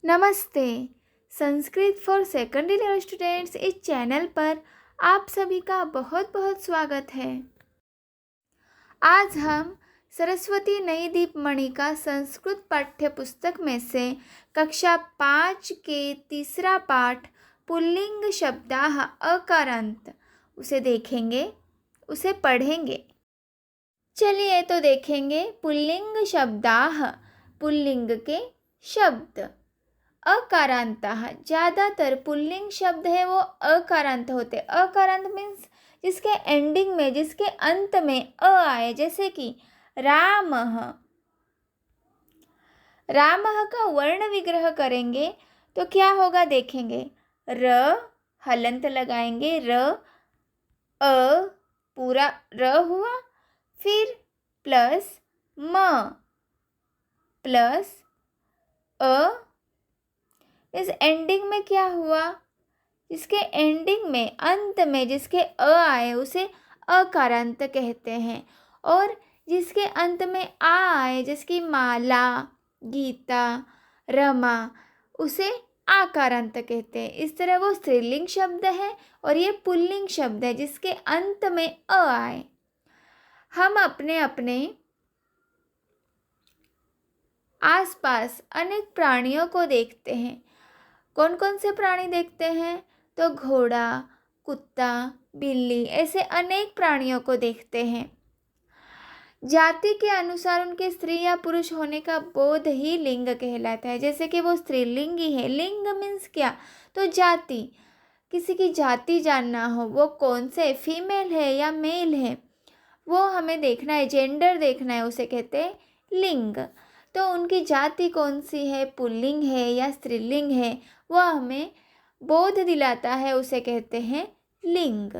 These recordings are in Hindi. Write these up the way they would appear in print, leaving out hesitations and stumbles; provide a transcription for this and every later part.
नमस्ते। Sanskrit for secondary level students इस चैनल पर आप सभी का बहुत बहुत स्वागत है। आज हम सरस्वती नई दीपमणि का संस्कृत पाठ्य पुस्तक में से कक्षा 5 के तीसरा पाठ पुल्लिंग शब्दाः अकारांत उसे देखेंगे, उसे पढ़ेंगे। चलिए तो देखेंगे पुल्लिंग शब्दाः, पुल्लिंग के शब्द। अकारांताः, ज़्यादातर पुल्लिंग शब्द है वो अकारांत होते। अकारांत मीन्स जिसके एंडिंग में, जिसके अंत में अ आए, जैसे कि रामः। रामः का वर्ण विग्रह करेंगे तो क्या होगा देखेंगे। र हलंत लगाएंगे, र अ पूरा र हुआ, फिर प्लस म प्लस अ। इस एंडिंग में क्या हुआ, जिसके एंडिंग में, अंत में जिसके अ आए उसे अकारांत कहते हैं, और जिसके अंत में आ आए, जिसकी माला, गीता, रमा, उसे आकारांत कहते हैं। इस तरह वो स्त्रीलिंग शब्द है और ये पुल्लिंग शब्द है जिसके अंत में अ आए। हम अपने अपने आसपास अनेक प्राणियों को देखते हैं। कौन कौन से प्राणी देखते हैं? तो घोड़ा, कुत्ता, बिल्ली, ऐसे अनेक प्राणियों को देखते हैं। जाति के अनुसार उनके स्त्री या पुरुष होने का बोध ही लिंग कहलाता है। जैसे कि वो स्त्रीलिंग ही है। लिंग मीन्स क्या? तो जाति। किसी की जाति जानना हो, वो कौन से, फीमेल है या मेल है, वो हमें देखना है, जेंडर देखना है, उसे कहते हैं लिंग। तो उनकी जाति कौन सी है, पुल्लिंग है या स्त्रीलिंग है, वह हमें बोध दिलाता है, उसे कहते हैं लिंग।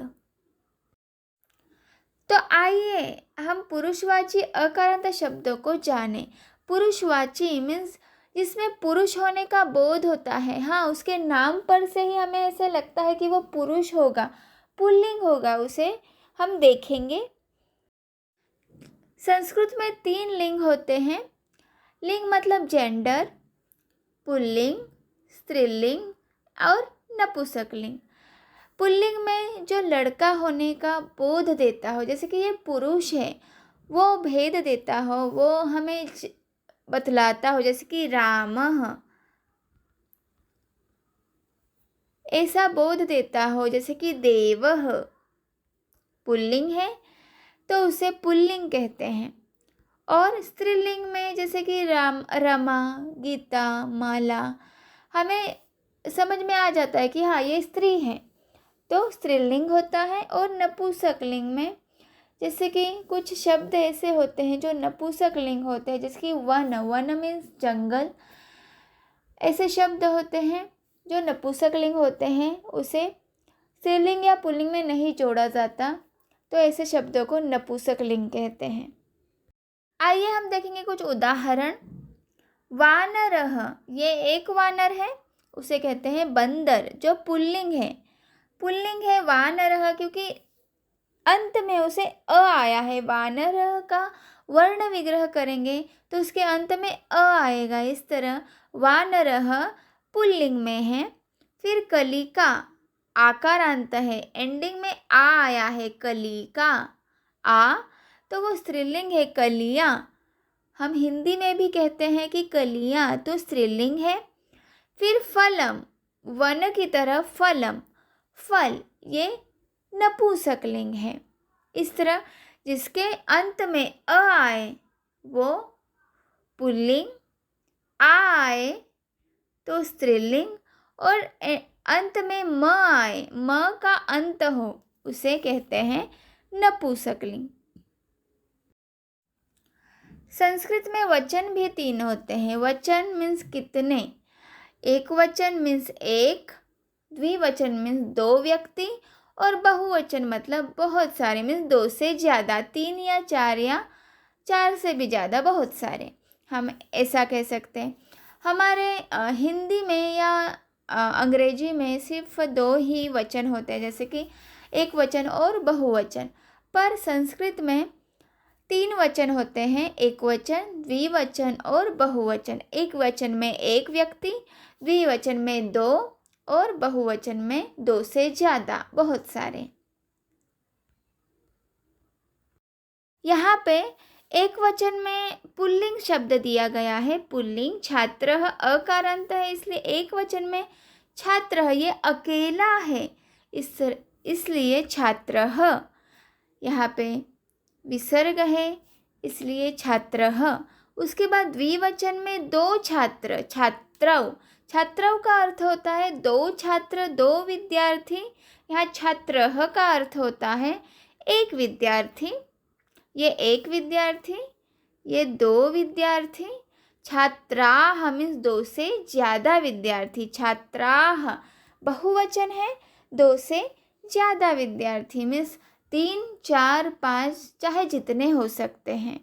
तो आइए हम पुरुषवाची अकारांत शब्दों को जानें। पुरुषवाची मीन्स जिसमें पुरुष होने का बोध होता है। हाँ, उसके नाम पर से ही हमें ऐसे लगता है कि वो पुरुष होगा, पुल्लिंग होगा, उसे हम देखेंगे। संस्कृत में 3 लिंग होते हैं। लिंग मतलब जेंडर, पुल्लिंग, स्त्रीलिंग और नपुंसकलिंग। पुल्लिंग में जो लड़का होने का बोध देता हो, जैसे कि ये पुरुष है, वो भेद देता हो, वो हमें बतलाता हो, जैसे कि रामः, ऐसा बोध देता हो। जैसे कि देवः पुल्लिंग है तो उसे पुल्लिंग कहते हैं। और स्त्रीलिंग में जैसे कि राम, रमा, गीता, माला, हमें समझ में आ जाता है कि हाँ ये स्त्री है, तो स्त्रीलिंग होता है। और नपुंसकलिंग में जैसे कि कुछ शब्द ऐसे होते हैं जो नपुंसकलिंग होते हैं, जैसे कि वन, वन मीन्स जंगल, ऐसे शब्द होते हैं जो नपुंसकलिंग होते हैं, उसे स्त्रीलिंग या पुल्लिंग में नहीं जोड़ा जाता, तो ऐसे शब्दों को नपुंसकलिंग कहते हैं। आइए हम देखेंगे कुछ उदाहरण। वानरः, ये एक वानर है, उसे कहते हैं बंदर, जो पुल्लिंग है। पुल्लिंग है वानरः क्योंकि अंत में उसे अ आया है। वानरः का वर्ण विग्रह करेंगे तो उसके अंत में अ आएगा। इस तरह वानरः पुल्लिंग में है। फिर कलिका आकारांत है, एंडिंग में आ आया है, कलिका आ, तो वो स्त्रीलिंग है, कलियाँ। हम हिंदी में भी कहते हैं कि कलियाँ, तो स्त्रीलिंग है। फिर फलम, वन की तरह फलम, फल, ये नपुंसकलिंग है। इस तरह जिसके अंत में अ आए वो पुल्लिंग, आ आए तो स्त्रीलिंग, और अंत में म आए, म का अंत हो, उसे कहते हैं नपुंसकलिंग। संस्कृत में वचन भी 3 होते हैं। वचन मीन्स कितने, एक वचन मीन्स एक, द्विवचन मीन्स 2 व्यक्ति, और बहुवचन मतलब बहुत सारे मीन्स 2 से ज़्यादा, 3 या 4 या 4 से भी ज़्यादा, बहुत सारे, हम ऐसा कह सकते हैं। हमारे हिंदी में या अंग्रेजी में सिर्फ 2 ही वचन होते हैं, जैसे कि एक वचन और बहुवचन। पर संस्कृत में तीन वचन होते हैं, एक वचन, द्विवचन और बहुवचन। एक वचन में एक व्यक्ति, द्विवचन में दो और बहुवचन में दो से ज़्यादा, बहुत सारे। यहाँ पे एक वचन में पुल्लिंग शब्द दिया गया है, पुल्लिंग। छात्रः अकारांत है, इसलिए एक वचन में छात्रः ये अकेला है, इसलिए छात्रः। यहाँ पे विसर्ग है, इसलिए छात्रः। उसके बाद द्विवचन में दो छात्र, छात्रौ। छात्रौ का अर्थ होता है दो छात्र, दो विद्यार्थी। यहाँ छात्रः का अर्थ होता है एक विद्यार्थी। ये एक विद्यार्थी, ये दो विद्यार्थी। छात्राः मीन्स दो से ज़्यादा विद्यार्थी, छात्राः बहुवचन है, दो से ज़्यादा विद्यार्थी मीन्स 3, 4, 5 चाहे जितने हो सकते हैं।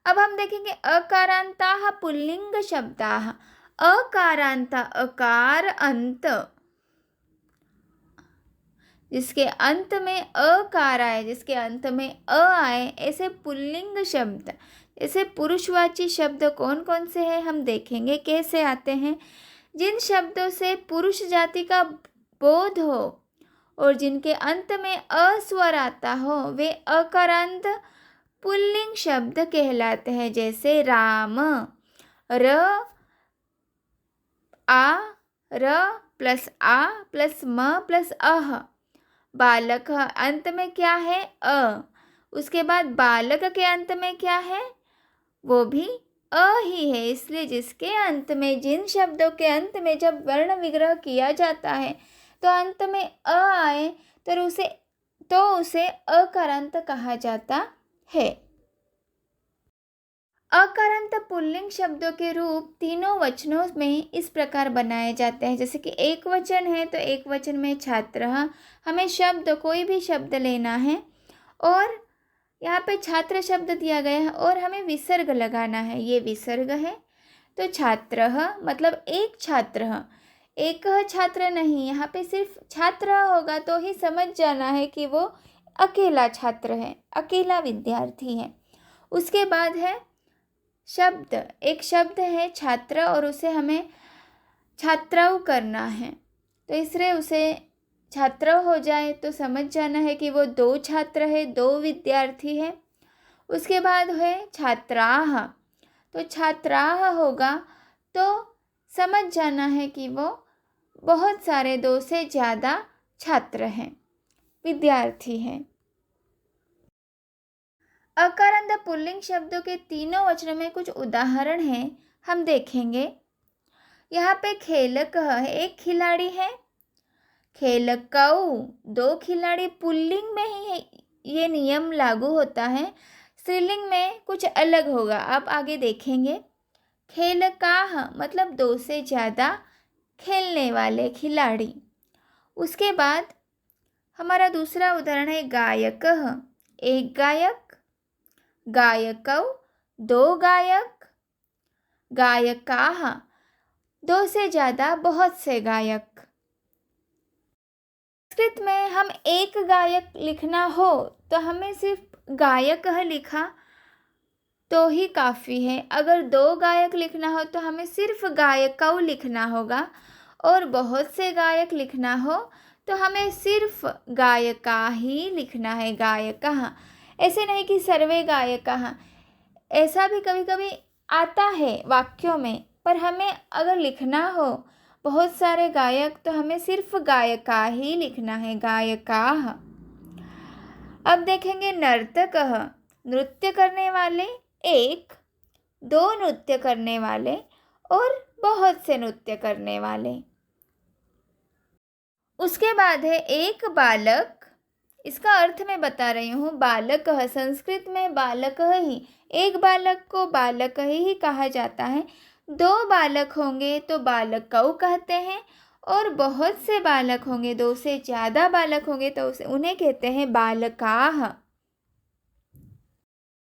अब हम देखेंगे अकारांताः पुल्लिंग शब्दाः। अकारांता, अकार अंत, जिसके अंत में अकार आए, जिसके अंत में अ आए, ऐसे पुल्लिंग शब्द, ऐसे पुरुषवाची शब्द कौन कौन से हैं हम देखेंगे कैसे आते हैं। जिन शब्दों से पुरुष जाति का बोध हो और जिनके अंत में अ स्वर आता हो, वे अकारांत पुल्लिंग शब्द कहलाते हैं। जैसे राम, र आ, र प्लस आ प्लस म प्लस अह। बालक अंत में क्या है अ, उसके बाद बालक के अंत में क्या है वो भी अ ही है। इसलिए जिसके अंत में, जिन शब्दों के अंत में जब वर्ण विग्रह किया जाता है तो अंत में अ आए तो उसे अकारांत कहा जाता है। अकारांत पुल्लिंग शब्दों के रूप तीनों वचनों में इस प्रकार बनाए जाते हैं। जैसे कि एक वचन है तो एक वचन में छात्र, हमें शब्द, कोई भी शब्द लेना है और यहाँ पे छात्र शब्द दिया गया है और हमें विसर्ग लगाना है। ये विसर्ग है तो छात्र मतलब एक छात्र, एक छात्र नहीं, यहाँ पे सिर्फ छात्र होगा तो ही समझ जाना है कि वो अकेला छात्र है, अकेला विद्यार्थी है। उसके बाद है शब्द, एक शब्द है छात्र और उसे हमें छात्राऊ करना है, तो इसलिए उसे छात्र हो जाए तो समझ जाना है कि वो दो छात्र है, दो विद्यार्थी है। उसके बाद है छात्राः, तो छात्राः होगा तो समझ जाना है कि वो बहुत सारे, दो से ज़्यादा छात्र हैं, विद्यार्थी हैं। अकारांत पुल्लिंग शब्दों के तीनों वचनों में कुछ उदाहरण हैं, हम देखेंगे। यहाँ पे खेलक है, एक खिलाड़ी है। खेलकऊ, दो खिलाड़ी। पुल्लिंग में ही ये नियम लागू होता है, स्त्रीलिंग में कुछ अलग होगा, आप आगे देखेंगे। खेलकाः मतलब दो से ज़्यादा खेलने वाले खिलाड़ी। उसके बाद हमारा दूसरा उदाहरण है गायकः, एक गायक। गायकौ, दो गायक। गायकाः दो से ज़्यादा, बहुत से गायक। संस्कृत में हम एक गायक लिखना हो तो हमें सिर्फ गायकः लिखा तो ही काफ़ी है। अगर दो गायक लिखना हो तो हमें सिर्फ गायकौ लिखना होगा, और बहुत से गायक लिखना हो तो हमें सिर्फ गायका ही लिखना है, गायकः। ऐसे नहीं कि सर्वे गायकः, ऐसा भी कभी कभी आता है वाक्यों में, पर हमें अगर लिखना हो बहुत सारे गायक तो हमें सिर्फ गायका ही लिखना है, गायकाः। अब देखेंगे नर्तकः, नृत्य करने वाले एक, दो नृत्य करने वाले और बहुत से नृत्य करने वाले। उसके बाद है एक बालक, इसका अर्थ मैं बता रही हूँ। बालक संस्कृत में बालक ही, एक बालक को बालक ही कहा जाता है। दो बालक होंगे तो बालकौ कहते हैं, और बहुत से बालक होंगे, दो से ज़्यादा बालक होंगे तो उन्हें कहते हैं बालकाः।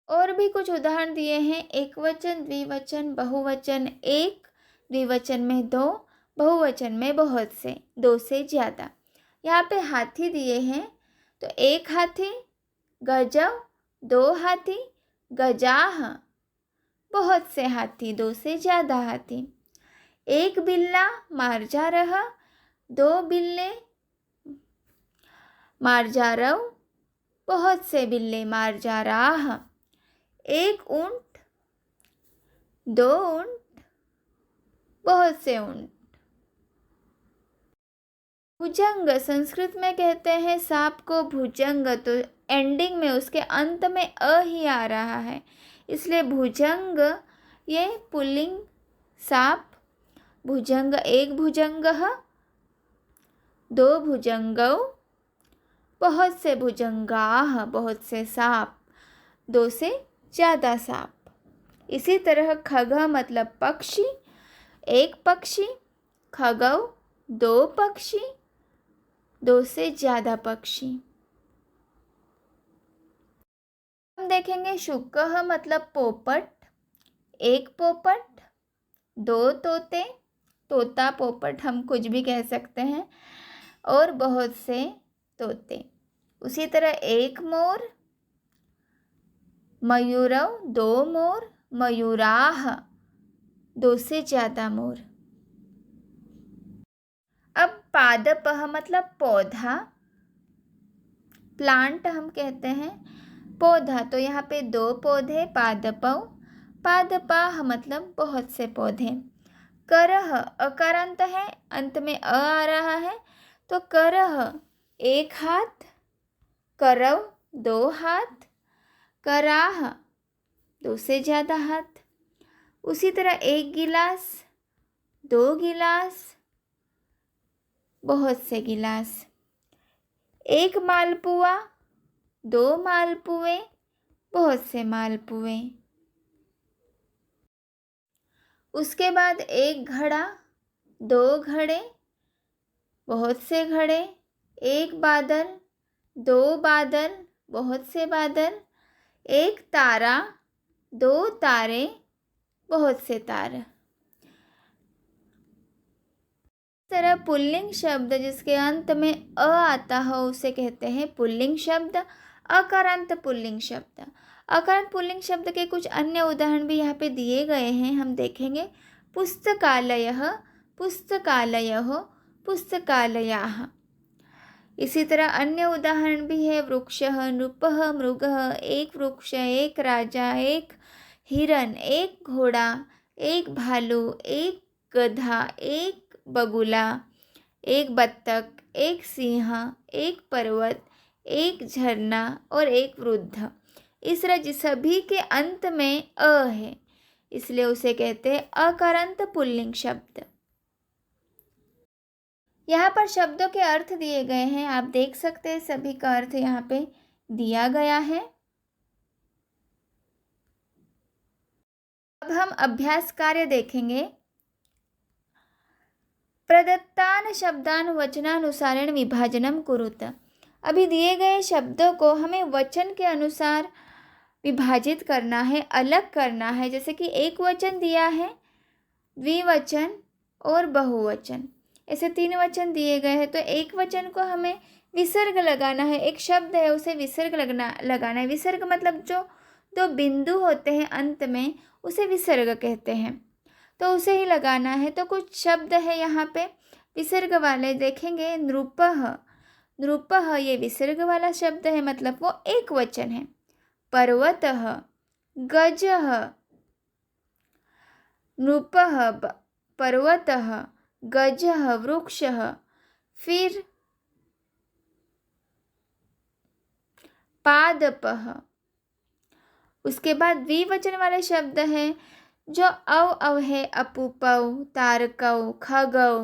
और भी कुछ उदाहरण दिए हैं, एक वचन, द्विवचन, बहुवचन एक, द्विवचन में दो, बहुवचन में बहुत से, दो से ज़्यादा। यहाँ पे हाथी दिए हैं तो एक हाथी, गजब, दो हाथी, गजाह, बहुत से हाथी, दो से ज़्यादा हाथी। एक बिल्ला, मार्जारः, दो बिल्ले, मार्जारौ, बहुत से बिल्ले, मार्जाराः। एक ऊंट, दो ऊंट, बहुत से ऊंट। भुजंग, संस्कृत में कहते हैं सांप को भुजंग, तो एंडिंग में उसके अंत में अ ही आ रहा है, इसलिए भुजंग ये पुल्लिंग सांप। भुजंग, एक भुजंगः, दो भुजंगौ, बहुत से भुजंगाः, बहुत से सांप, दो से ज़्यादा सांप। इसी तरह खग मतलब पक्षी, एक पक्षी, खगौ, दो पक्षी, दो से ज़्यादा पक्षी। हम देखेंगे शुकः मतलब पोपट, एक पोपट, दो तोते, तोता पोपट हम कुछ भी कह सकते हैं, और बहुत से तोते। उसी तरह एक मोर, मयूरौ, दो मोर, मयूराः, दो से ज़्यादा मोर। अब पादपः मतलब पौधा, प्लांट हम कहते हैं, पौधा, तो यहाँ पे दो पौधे, पादपौ, पादपाः मतलब बहुत से पौधे। करः, अकारांत है, अंत में अ आ रहा है, तो करः एक हाथ, करौ दो हाथ, कराः दो से ज़्यादा हाथ। उसी तरह एक गिलास, दो गिलास, बहुत से गिलास। एक मालपुआ, दो मालपुए, बहुत से मालपुए। उसके बाद एक घड़ा, दो घड़े, बहुत से घड़े। एक बादल, दो बादल, बहुत से बादल। एक तारा, दो तारे, बहुत से तारे। इस तरह पुल्लिंग शब्द जिसके अंत में अ आता हो उसे कहते हैं पुल्लिंग शब्द। अकारांत पुल्लिंग शब्द, अकारांत पुल्लिंग शब्द के कुछ अन्य उदाहरण भी यहाँ पे दिए गए हैं, हम देखेंगे। पुस्तकालयः, पुस्तकालयः, पुस्तकालयाः। इसी तरह अन्य उदाहरण भी है। वृक्षः, नृपः, मृगः, एक वृक्ष, एक राजा, एक हिरन, एक घोड़ा, एक भालू, एक गधा, एक बगुला, एक बत्तख, एक सिंह, एक पर्वत, एक झरना और एक वृद्ध। इस तरह सभी के अंत में अ है, इसलिए उसे कहते हैं अकारांत पुल्लिंग शब्द। यहाँ पर शब्दों के अर्थ दिए गए हैं, आप देख सकते हैं सभी का अर्थ यहाँ पे दिया गया है। अब हम अभ्यास कार्य देखेंगे। प्रदत्तान शब्दान वचनानुसारेण विभाजनम कुरुत। अभी दिए गए शब्दों को हमें वचन के अनुसार विभाजित करना है, अलग करना है। जैसे कि एक वचन दिया है, द्विवचन और बहुवचन, ऐसे तीन वचन दिए गए हैं। तो एक वचन को हमें विसर्ग लगाना है, एक शब्द है उसे विसर्ग लगाना है। विसर्ग मतलब जो दो बिंदु होते हैं अंत में उसे विसर्ग कहते हैं, तो उसे ही लगाना है। तो कुछ शब्द है यहाँ पे विसर्ग वाले, देखेंगे। नृपः, नृपः ये विसर्ग वाला शब्द है, मतलब वो एक वचन है। पर्वतः, गजः, नृपः, पर्वतः, गजः, वृक्षः। फिर पादपः। उसके बाद द्विवचन वाले शब्द हैं जो अव है, अपूपौ, तारकौ, खगौ,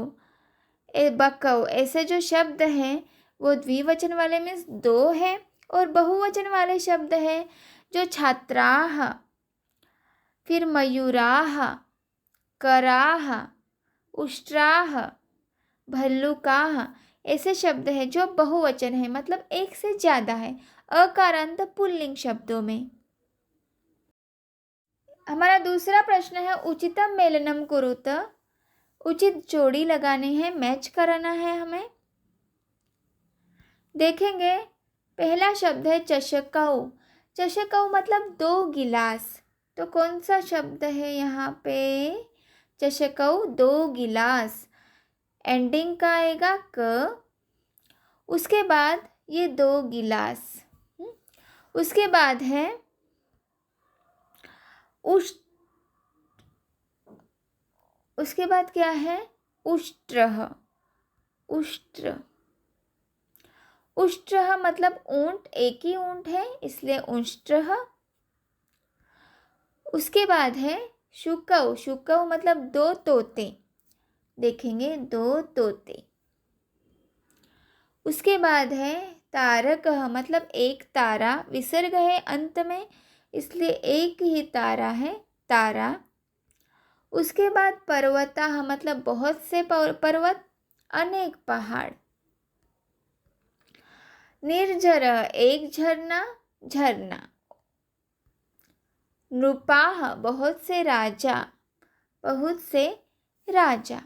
बकौ। ऐसे जो शब्द हैं वो द्विवचन वाले में दो है, और बहुवचन वाले शब्द हैं जो छात्राः, फिर मयूराः, कराः, उष्ट्राः, भल्लुकाः। ऐसे शब्द हैं जो बहुवचन है, मतलब एक से ज़्यादा है, अकारांत पुल्लिंग शब्दों में। हमारा दूसरा प्रश्न है उचितम मेलनम कुरुत। उचित जोड़ी लगानी है, मैच कराना है हमें। देखेंगे पहला शब्द है चषकौ। चषकौ मतलब 2 गिलास। तो कौन सा शब्द है यहाँ पे? चषकौ 2 गिलास। एंडिंग का आएगा क। उसके बाद ये 2 गिलास। उसके बाद है उष्ट। उसके बाद क्या है? उष्ट्रः। उष्ट्र। उष्ट्रः मतलब ऊंट, एक ही ऊंट है इसलिए उष्ट्रः। उसके बाद है शुकौ। शुकौ मतलब 2 तोते। देखेंगे 2 तोते। उसके बाद है तारकः मतलब एक तारा। विसर्ग है अंत में इसलिए एक ही तारा है, तारा। उसके बाद पर्वतः मतलब बहुत से पर्वत, अनेक पहाड़। निर्झरः एक झरना, झरना। नृपाः बहुत से राजा, बहुत से राजा।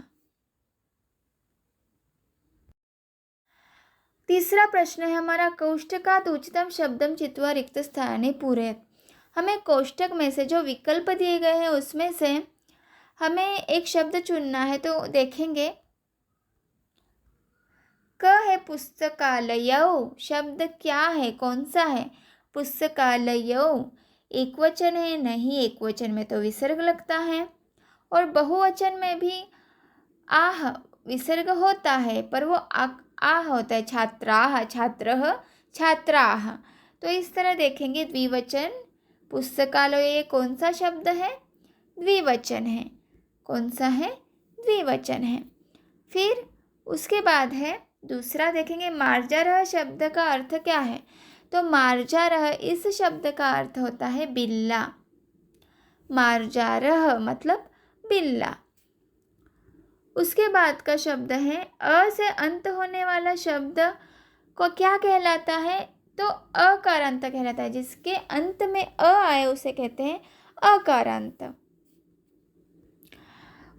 तीसरा प्रश्न है हमारा, कोष्टकात् उचितं शब्दं चित्वा रिक्त स्थाने पूरयेत्। हमें कोष्टक में से जो विकल्प दिए गए हैं उसमें से हमें एक शब्द चुनना है। तो देखेंगे क है पुस्तकालयौ। शब्द क्या है, कौन सा है? पुस्तकालयौ। एक वचन है? नहीं, एक वचन में तो विसर्ग लगता है। और बहुवचन में भी आह विसर्ग होता है पर वो आ होता है। छात्राः, छात्रः, छात्राः। तो इस तरह देखेंगे द्विवचन पुस्तकालय कौन सा शब्द है? द्विवचन है। कौन सा है? द्विवचन है। फिर उसके बाद है दूसरा देखेंगे, मार्जारः शब्द का अर्थ क्या है? तो मार्जारः इस शब्द का अर्थ होता है बिल्ला। मार्जारः मतलब बिल्ला। उसके बाद का शब्द है अ से अंत होने वाला शब्द को क्या कहलाता है? तो अकारांत कहलाता है। जिसके अंत में अ आए उसे कहते हैं अकारांत।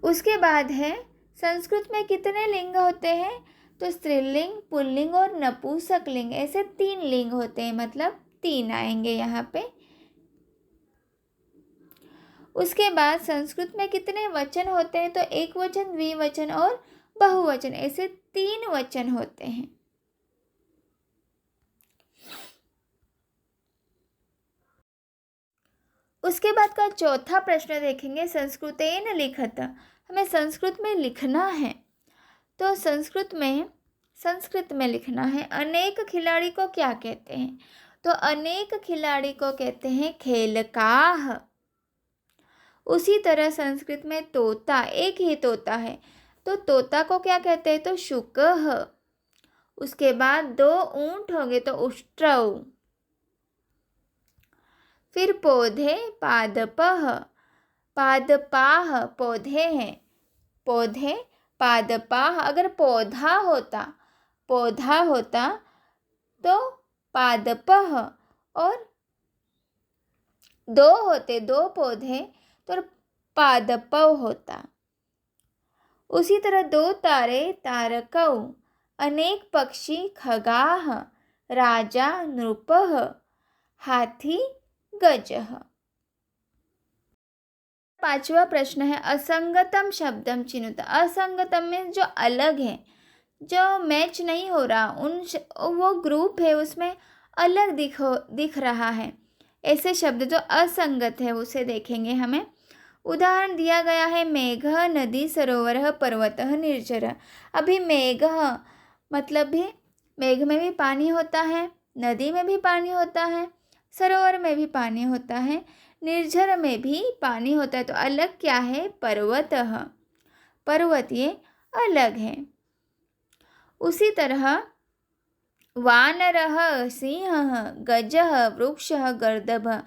उसके बाद है संस्कृत में कितने लिंग होते हैं? तो स्त्रीलिंग, पुल्लिंग और नपुंसकलिंग, ऐसे 3 लिंग होते हैं, मतलब 3 आएंगे यहाँ पे। उसके बाद संस्कृत में कितने वचन होते हैं? तो एक वचन, द्विवचन और बहुवचन, ऐसे 3 वचन होते हैं। उसके बाद का चौथा प्रश्न देखेंगे, संस्कृतेन लिखत। हमें संस्कृत में लिखना है। तो संस्कृत में लिखना है। अनेक खिलाड़ी को क्या कहते हैं? तो अनेक खिलाड़ी को कहते हैं खेलकाः। उसी तरह संस्कृत में तोता, एक ही तोता है, तो तोता को क्या कहते हैं? तो शुकः। उसके बाद 2 ऊंट होंगे तो उष्ट्रौ। फिर पौधे पादपः, पादपाः पौधे हैं, पौधे पादपाः। अगर पौधा होता तो पादपः, और 2 होते, 2 पौधे तो पादपौ होता। उसी तरह 2 तारे तारकौ, अनेक पक्षी खगाः, राजा नृपः, हाथी गजः। 5वां प्रश्न है, असंगतम शब्दम चिनुत। असंगतम में जो अलग है, जो मैच नहीं हो रहा, वो ग्रुप है उसमें अलग दिख रहा है, ऐसे शब्द जो असंगत है उसे देखेंगे हमें। उदाहरण दिया गया है, मेघः नदी, सरोवरः पर्वतः, निर्झरः। अभी मेघः मतलब भी मेघ में भी पानी होता है, नदी में भी पानी होता है, सरोवर में भी पानी होता है, निर्झर में भी पानी होता है। तो अलग क्या है? पर्वतः, पर्वत ये अलग है। उसी तरह वानरः, सिंहः, गजः, वृक्षः, गर्दभः।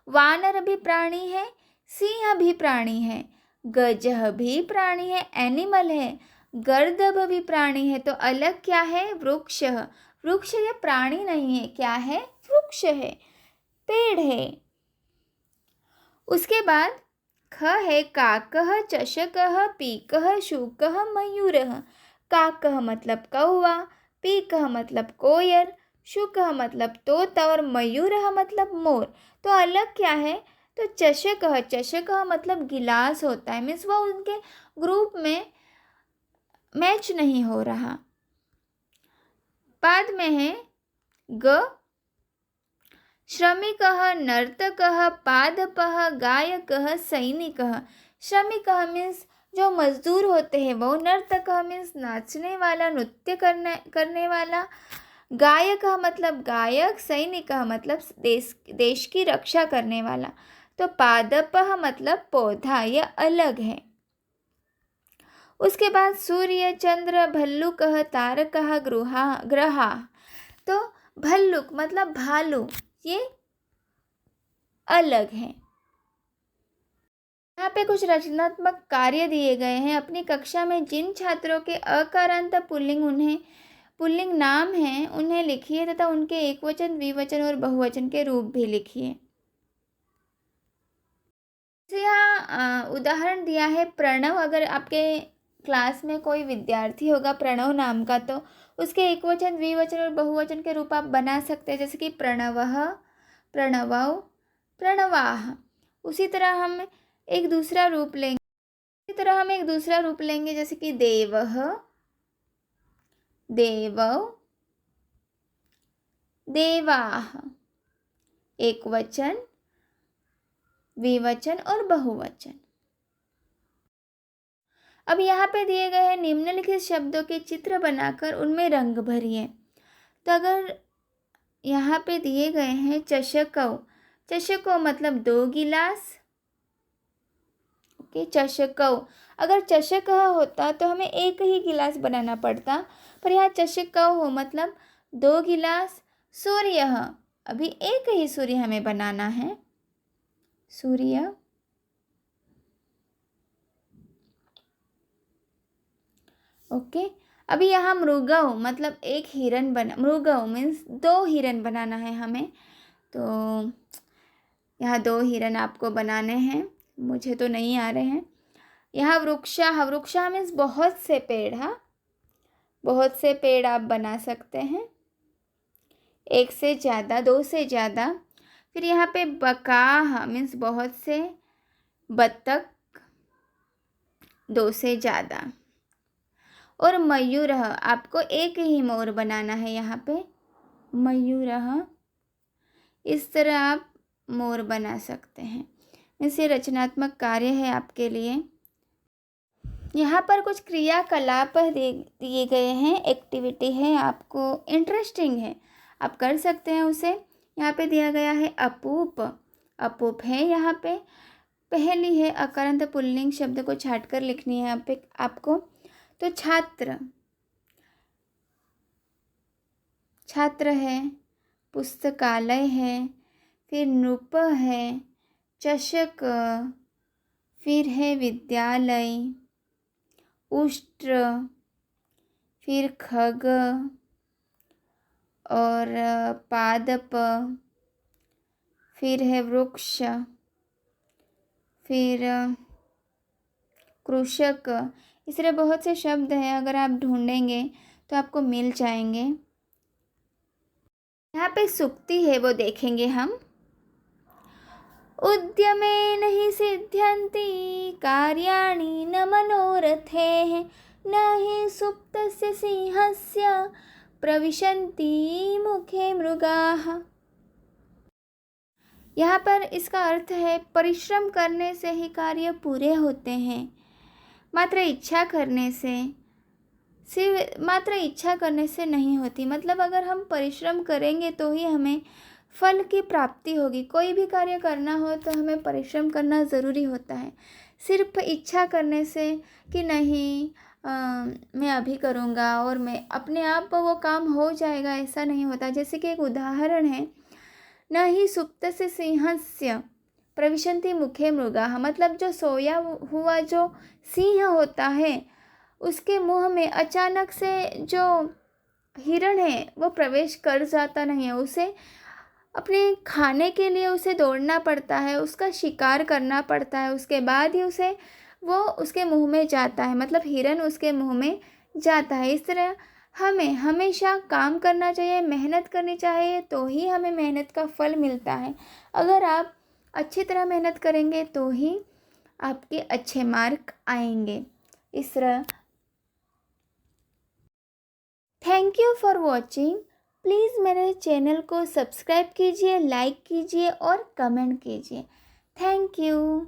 वानर भी प्राणी है, सिंह भी प्राणी है, गजः भी प्राणी है, एनिमल है, गर्दभ भी प्राणी है। तो अलग क्या है? वृक्ष। वृक्ष ये प्राणी नहीं है, क्या है? वृक्ष है, पेड़ है। उसके बाद ख है काकः, चषकः, पीकः, शूकः, मयूरः। काकः मतलब कौवा, पीकः मतलब कोयल, शुकः मतलब तोता और मयूरः मतलब मोर। तो अलग क्या है? तो चषकः, चषकः मतलब गिलास होता है, मीन्स वो उनके ग्रुप में मैच नहीं हो रहा। बाद में है ग, श्रमिकः, नर्तकः, पादपः, गायकः, सैनिकः। श्रमिकः मीन्स जो मजदूर होते हैं वो, नर्तकः मीन्स नाचने वाला, नृत्य करने वाला, गायक मतलब गायक, सैनिक मतलब देश की रक्षा करने वाला। तो पादपः मतलब पौधा, यह अलग है। उसके बाद सूर्य, चंद्र, भल्लुकः, तारकः, ग्रहा। तो भल्लुक मतलब भालू, ये अलग है। यहाँ पे कुछ रचनात्मक कार्य दिए गए हैं। अपनी कक्षा में जिन छात्रों के अकारांत पुल्लिंग नाम हैं उन्हें लिखिए तथा उनके एकवचन, द्विवचन और बहुवचन के रूप भी लिखिए। यहाँ उदाहरण दिया है प्रणव। अगर आपके क्लास में कोई विद्यार्थी होगा प्रणव नाम का, तो उसके एकवचन, द्विवचन और बहुवचन के रूप आप बना सकते हैं, जैसे कि प्रणवः, प्रणवौ, प्रणवाः। उसी तरह हम एक दूसरा रूप लेंगे, जैसे कि देवः, देवौ, देवाः। एक वचन, द्विवचन और बहुवचन। अब यहाँ पे दिए गए हैं निम्नलिखित शब्दों के चित्र बनाकर उनमें रंग भरिए। तो अगर यहाँ पे दिए गए हैं चषकौ, चषकौ मतलब 2 गिलास। ओके, चषकौ। अगर चषक होता तो हमें एक ही गिलास बनाना पड़ता, पर यहाँ चषकौ हो मतलब 2 गिलास। सूर्य, अभी एक ही सूर्य हमें बनाना है, सूर्य। ओके, अभी यहाँ मृगौ मतलब एक हिरन मृगौ मीन्स 2 हिरन बनाना है हमें। तो यहाँ 2 हिरन आपको बनाने हैं, मुझे तो नहीं आ रहे हैं। यहाँ वृक्षा, वृक्षा मीन्स बहुत से पेड़। हाँ, बहुत से पेड़ आप बना सकते हैं, 1 से ज़्यादा, 2 से ज़्यादा। फिर यहाँ पे बकाह मीन्स बहुत से बत्तख, 2 से ज़्यादा। और मयूरः, आपको एक ही मोर बनाना है यहाँ पे, मयूरः। इस तरह आप मोर बना सकते हैं। इसे रचनात्मक कार्य है आपके लिए। यहाँ पर कुछ क्रियाकलाप दिए गए हैं, एक्टिविटी है, आपको इंटरेस्टिंग है, आप कर सकते हैं उसे। यहाँ पे दिया गया है अपूप, अपूप है यहाँ पे। पहली है अकारांत पुल्लिंग शब्द को छाट कर लिखनी है यहाँ पे आपको। तो छात्र, छात्र है, पुस्तकालय है, फिर नृप है, चषक, फिर है विद्यालय, उष्ट्र, फिर खग और पादप, फिर है वृक्ष, फिर कृषक। इस तरह बहुत से शब्द हैं, अगर आप ढूंढेंगे तो आपको मिल जाएंगे। यहाँ पे सुक्ति है, वो देखेंगे हम। उद्यमेन हि सिद्ध्यन्ति कार्याणि न मनोरथैः, न हि सुप्तस्य सिंहस्य प्रविशन्ति मुखे मृगाः। यहाँ पर इसका अर्थ है परिश्रम करने से ही कार्य पूरे होते हैं, मात्र इच्छा करने से नहीं होती। मतलब अगर हम परिश्रम करेंगे तो ही हमें फल की प्राप्ति होगी। कोई भी कार्य करना हो तो हमें परिश्रम करना ज़रूरी होता है। सिर्फ इच्छा करने से कि नहीं मैं अभी करूँगा और मैं अपने आप वो काम हो जाएगा, ऐसा नहीं होता। जैसे कि एक उदाहरण है, न ही सुप्तस्य सिंहस्य प्रविशन्ति मुखे मृगाः। मतलब जो सोया हुआ जो सिंह होता है उसके मुंह में अचानक से जो हिरण है वो प्रवेश कर जाता नहीं है। उसे अपने खाने के लिए उसे दौड़ना पड़ता है, उसका शिकार करना पड़ता है, उसके बाद ही वो उसके मुंह में जाता है, मतलब हिरन उसके मुंह में जाता है। इस तरह हमें हमेशा काम करना चाहिए, मेहनत करनी चाहिए, तो ही हमें मेहनत का फल मिलता है। अगर आप अच्छी तरह मेहनत करेंगे तो ही आपके अच्छे मार्क आएंगे। इस तरह thank you for watching. Please मेरे चैनल को सब्सक्राइब कीजिए, लाइक कीजिए और कमेंट कीजिए। Thank you.